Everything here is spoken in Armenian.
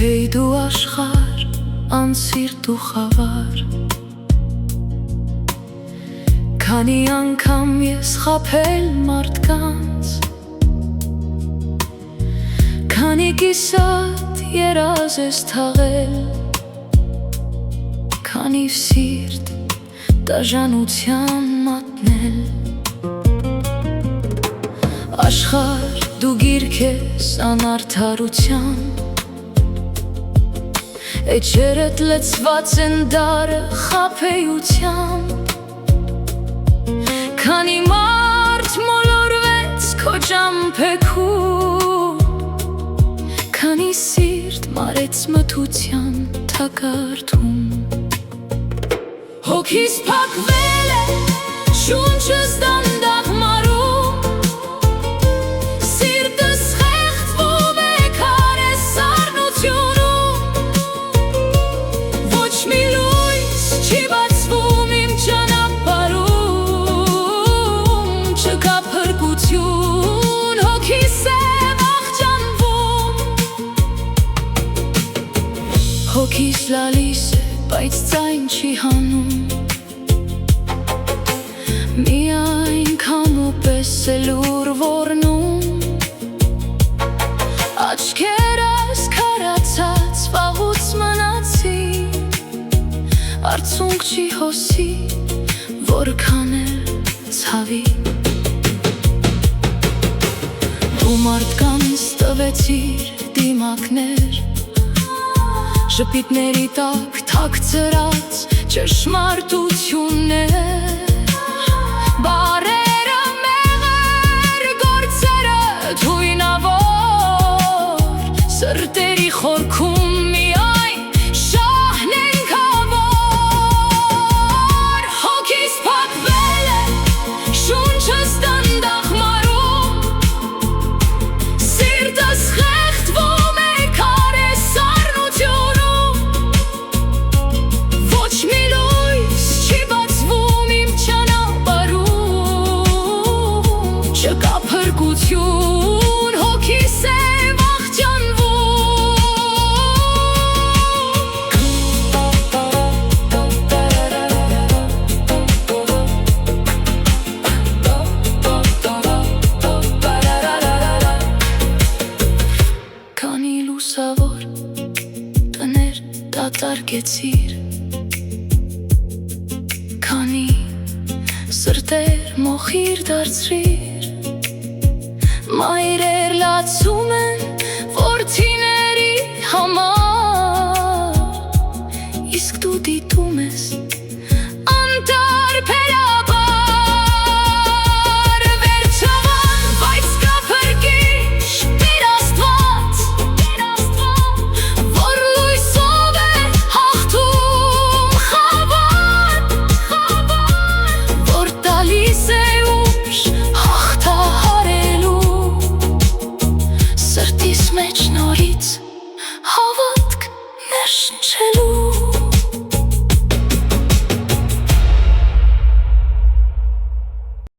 Hey դու աշխարհ, անսիրտ ու խավար, քանի անգամ ես խաբել մարդկանց, քանի կիսատ երազ ես թաղել, քանի սիրտ դաժանության մատնել։ Աշխարհ դու գիրք ես անարդարության, էջերդ լցված են դարը խաբեությամբ, քանի մարդ մոլորվեց քո ջամփեքում, քանի սիրտ մարեց մթության թակարդում։ Հոգիս փակվել է, շունչս դանդաղ մարում, սիրտս խեղդվում է քարե սառնությունում, ոչ մի լույս չի բացվում իմ ճանապարհում, չկա փրկություն, հոգիս է վախճանվում, հոգիս լալիս է, բայց ձայն չի հանում, միայն քամու պես է լուր ոռնում, աչքերս քարացած վաղուց մնացին, արցունք չի հոսի, որքան էլ ցավի։ Դու մարդկանց տվեցիր դիմակներ, ժպիտների տակ թաքցրած ճշմարտություններ, բարերը մեղր, գործերը թույնավոր, սրտերի խորքում միայն շահն են քավոր։ Հոգիս փակվել է, շունչս դանդաղ մարում, սիրտս խեղդվում է քարե սառնությունում, ոչ մի լույս չի բացվում իմ ճանապարհում, չկա փրկություն, հոգիս է վախճանվում։ Քանի լուսավոր տներ դատարկեցիր, քանի սրտեր մոխիր դարձրիր, մայրեր լացում